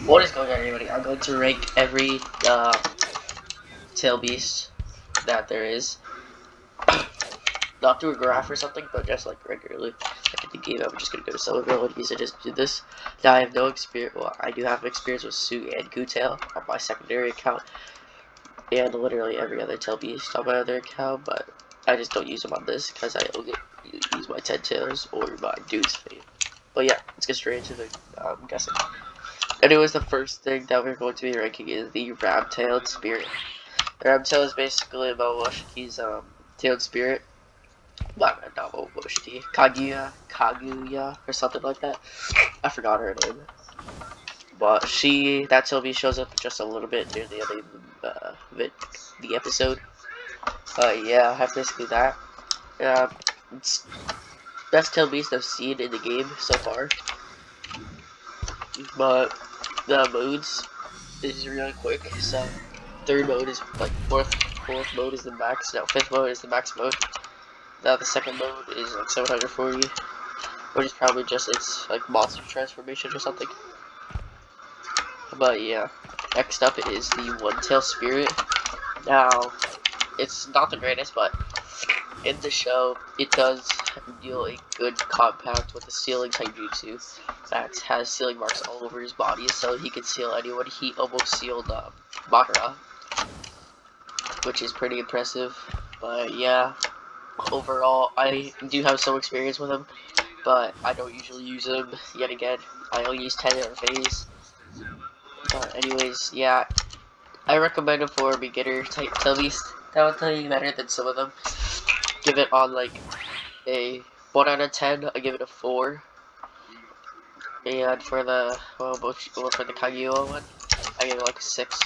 What is going on, everybody? I'm going to rank every tail beast that there is. Not through a graph or something, but just like regularly. Like in the game, I'm just gonna go to Somerville and use it just do this. Now I have no experience. Well, I do have experience with Sue and Gootale on my secondary account, and literally every other tail beast on my other account. But I just don't use them on this because I only use my 10 tails or my dude's fate. But yeah, let's get straight into the guessing. Anyways, the first thing that we're going to be ranking is the Ram-tailed Spirit. The Ram-tail is basically Momoshiki's tailed spirit. Not Momoshiki. Kaguya, or something like that. I forgot her name. But that Sylvie shows up just a little bit near the end of the episode. Yeah, I have basically that. It's best tail beast I've seen in the game so far. But the modes is really quick, so third mode is like fourth mode is the max. No, fifth mode is the max mode. Now the second mode is like 740, which is probably just its like monster transformation or something. But yeah, next up is the One-Tail Spirit. Now, it's not the greatest, but in the show, it does deal a good compact with the sealing taijutsu that has sealing marks all over his body, so he can seal anyone. He almost sealed Madara, which is pretty impressive. But yeah, overall, I do have some experience with him, but I don't usually use him. Yet again, I only use 10 in phase. But anyways, yeah, I recommend him for a beginner type tail beast. That will tell you better than some of them. Give it on like a 1 out of 10. I give it a 4. And for the for the Kaguya one, I give it like a 6.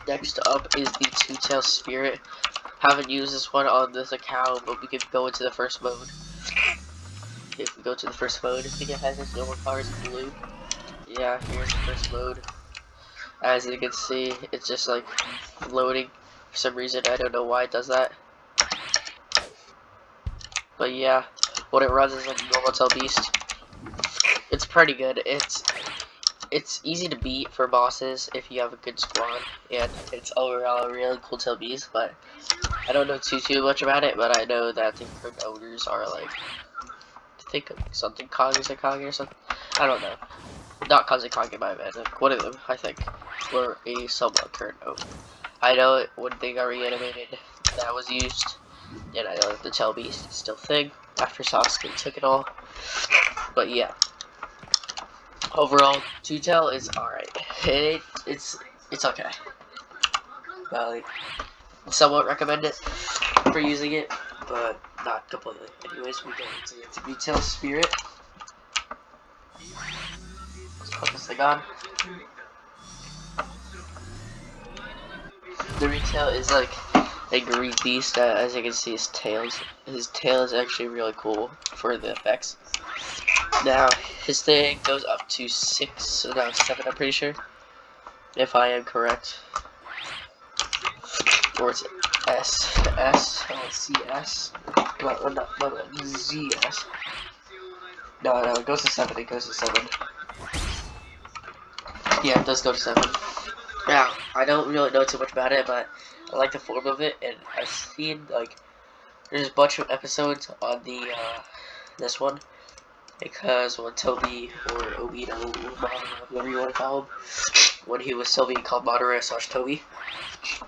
Next up is the Two-Tail Spirit. Haven't used this one on this account, but we can go into the first mode. If we go to the first mode, I think it has its normal colors in blue. Yeah, here's the first mode. As you can see, it's just like floating for some reason. I don't know why it does that. But yeah, when it runs as like a normal tail beast, it's pretty good. It's easy to beat for bosses if you have a good squad, and it's overall a really cool tail beast. But I don't know too much about it. But I know that the current owners are like, I think something Kazekage or something. I don't know. Not Kazekage, my bad. Like one of them, I think, were a somewhat current owner. I know when they got reanimated, that was used, and I know that the tail beast is still a thing after Sasuke took it all. But yeah, overall, Two-Tail is alright. It's okay. Like, somewhat recommend it for using it, but not completely. Anyways, we go into the Retail Spirit. Let's put this thing on. The Retail is like a green beast. As you can see, his tail is actually really cool for the effects. Now, his thing goes up to 6, no, 7, I'm pretty sure, if I am correct. Or it's CS, ZS. No, it goes to 7, Yeah, it does go to 7. Now, I don't really know too much about it, but I like the form of it, and I've seen, like, there's a bunch of episodes on the, this one, because when Toby, or Obito, whatever you want to call him, when he was still being called Madara/Toby,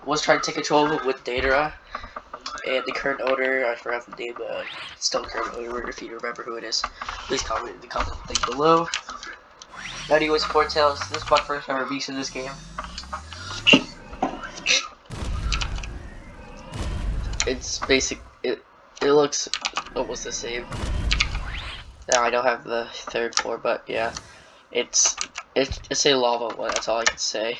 was trying to take control of it with Deidara, and the current owner, I forgot the name, still current owner, if you remember who it is, please comment in the comment thing below. Anyways, Four Tails, this is my first ever beast in this game. It's basic, it looks almost the same. Now I don't have the third floor, but yeah, it's a lava one. That's all I can say.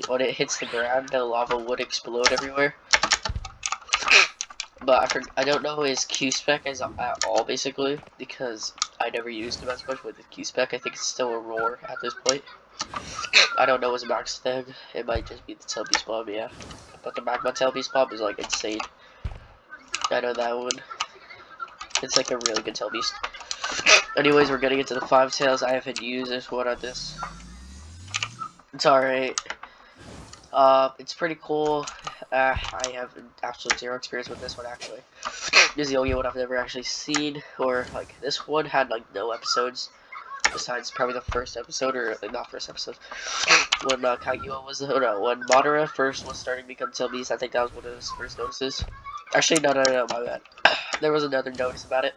When it hits the ground, the lava would explode everywhere. But I don't know his Q spec at all, basically, because I never used him as much with the Q spec. I think it's still a roar at this point. I don't know his max thing. It might just be the tail beast bomb, yeah. But the magma tail beast bomb is like insane. I know that one. It's like a really good tail beast. Anyways, we're getting into the 5 tails. I haven't used this one at this. It's alright. It's pretty cool. I have absolute zero experience with this one actually. This is the only one I've never actually seen, or like this one had like no episodes besides probably the first episode, or like, not first episode. When Kaguya was when Madara first was starting to become Tail Beast, I think that was one of his first notices. Actually, no, my bad. There was another notice about it.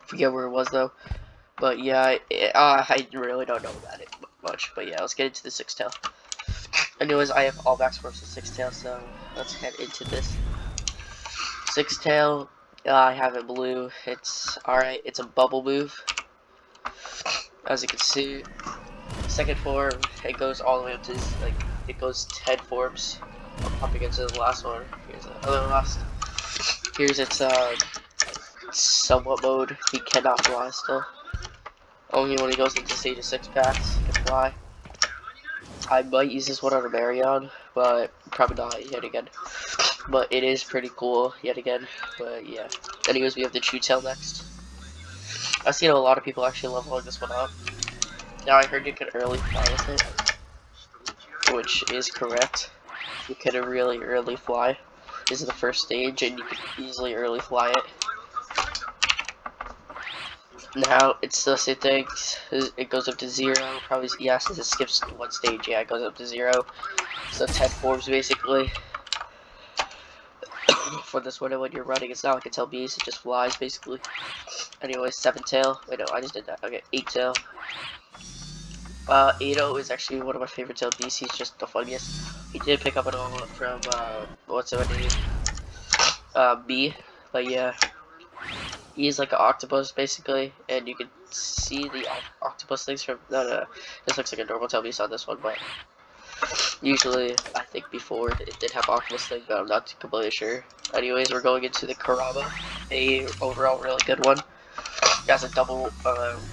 Forget where it was though. But yeah, I really don't know about it much. But yeah, let's get into the 6 tail. Anyways, I have all max forms of 6 tail, so let's head into this. 6 tail, I have it blue. It's alright. It's a bubble move. As you can see, second form, it goes all the way up to like it goes 10 forms. I'll pop against the last one. Here's the other last. Here's its somewhat mode. He cannot fly still. Only when he goes into stage of 6 packs can fly. I might use this one on a Marion, but probably not yet again. But it is pretty cool yet again. But yeah. Anyways, we have the Chew Tail next. I've seen a lot of people actually leveling this one up. Now I heard you can early fly with it, which is correct. You can really early fly. This is the first stage, and you can easily early fly it. Now it's the same thing. It goes up to 0. Probably yeah, since it skips one stage, yeah, it goes up to 0. So 10 forms basically. For this one, when you're running, it's not like a tail beast, it just flies basically. Anyway, 7 tail. Wait, no, I just did that. Okay, 8 tail. 8-0 is actually one of my favorite tail beasts. He's just the funniest. He did pick up an all from what's it name? B. But yeah, he's like an octopus basically, and you can see the octopus things from. No, this looks like a normal tail beast on this one, but usually I think before it did have octopus thing, but I'm not completely sure. Anyways, we're going into the Kurama, a overall really good one. It has a double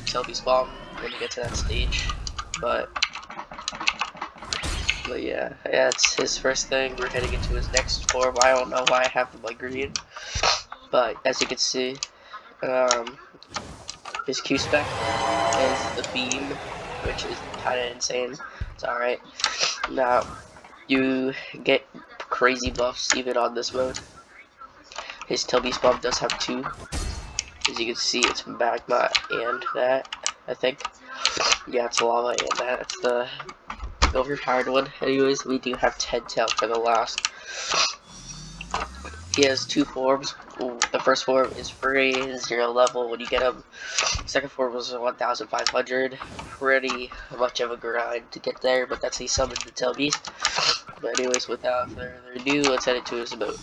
tail beast bomb when you get to that stage, but yeah, it's his first thing. We're heading into his next form. I don't know why I have him like green, but as you can see, his Q-spec is the beam, which is kind of insane. It's alright. Now, you get crazy buffs even on this mode. His tail beast bomb does have 2. As you can see, it's magma and that, I think. Yeah, it's lava and that. It's the overpowered one. Anyways, we do have 10 tail for the last. He has 2 forms. The first form is free, 0 level when you get him. Second form was 1,500. Pretty much of a grind to get there, but that's how he summoned the tail beast. But anyways, without further ado, let's head into his mode.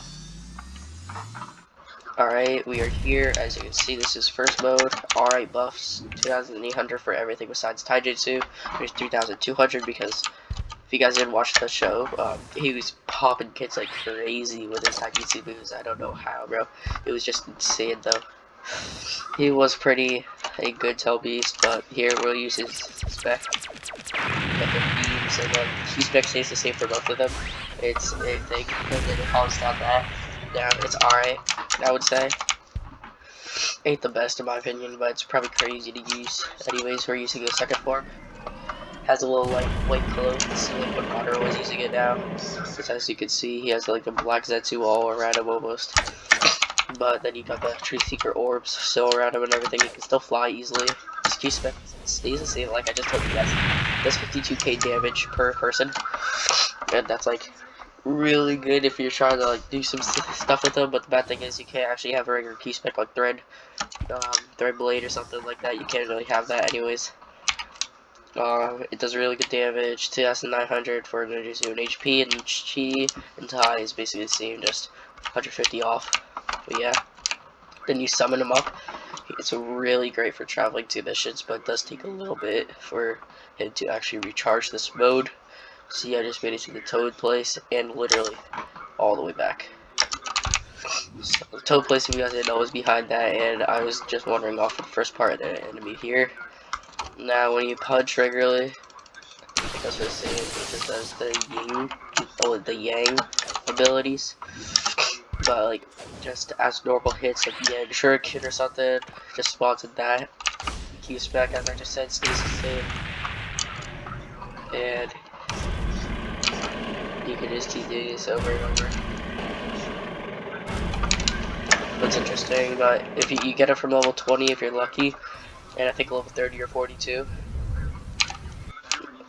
Alright, we are here. As you can see, this is first mode. Alright, buffs. 2,800 for everything besides Taijutsu. There's 3,200 because if you guys didn't watch the show, he was popping kids like crazy with his Taijutsu moves. I don't know how, bro. It was just insane, though. He was pretty a good tail beast, but here we'll use his spec. But the beams and then Q-spec stays the same for both of them. It's a thing, and then it falls down that. Down, it's alright, I would say. Ain't the best in my opinion, but it's probably crazy to use. Anyways, we're using the second form. Has a little like white clothes, like when Madara was using it now. Because as you can see, he has like the black Zetsu all around him almost. But then you got the Tree Seeker orbs still around him and everything. He can still fly easily. His Q-spec stays the same, like I just told you guys. Does 52k damage per person, and that's like really good if you're trying to like do some stuff with them. But the bad thing is you can't actually have a regular Q-spec like Thread Blade or something like that. You can't really have that anyways. It does really good damage. 2,900 for Ninjutsu and HP, and Chi and Tai is basically the same, just 150 off. But yeah, then you summon him up. It's really great for traveling to missions, but it does take a little bit for him to actually recharge this mode. See, I just made it to the Toad place, and literally all the way back. So, the Toad place, if you guys didn't know, was behind that, and I was just wandering off the first part of the enemy here. Now, when you punch regularly, it does the same. It just does the Yang abilities. But like, just as normal hits, like Yang Shuriken or something, just spawns in that. key spec, as I just said, stays the same. And you can just keep doing this over and over. That's interesting, but if you get it from level 20 if you're lucky, and I think level 30 or 42.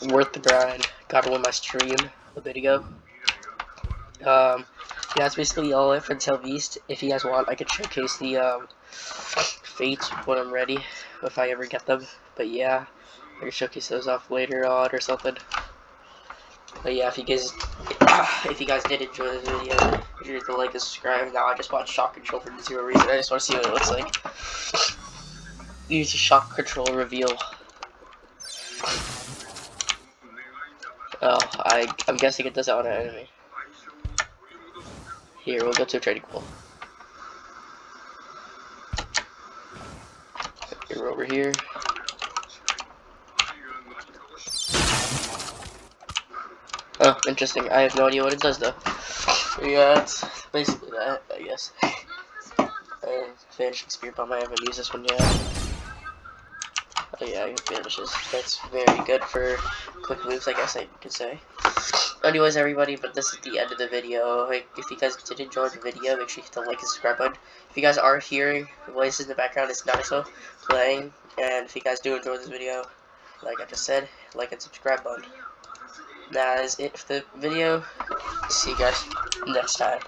Worth the grind. Got it on my stream a bit ago. Yeah, that's basically all it for Tail Beast. If you guys want, I could showcase the Fates when I'm ready, if I ever get them. But yeah, I can showcase those off later on or something. But yeah, if you guys did enjoy this video, make sure to like and subscribe. Now I just bought Shock Control for zero reason. I just want to see what it looks like. Use the Shock Control reveal. Oh, I'm guessing it does that on an enemy. Here, we'll go to a trading pool. We're over here. Oh, interesting. I have no idea what it does though. Yeah, it's basically that, I guess. Vanishing Spear Bomb, I haven't used this one yet. Oh yeah, it vanishes. That's very good for quick moves, I guess I could say. Anyways, everybody, but this is the end of the video. Like, if you guys did enjoy the video, make sure you hit the like and subscribe button. If you guys are hearing the voices in the background, it's Naruto playing. And if you guys do enjoy this video, like I just said, like and subscribe button. That is it for the video. See you guys next time.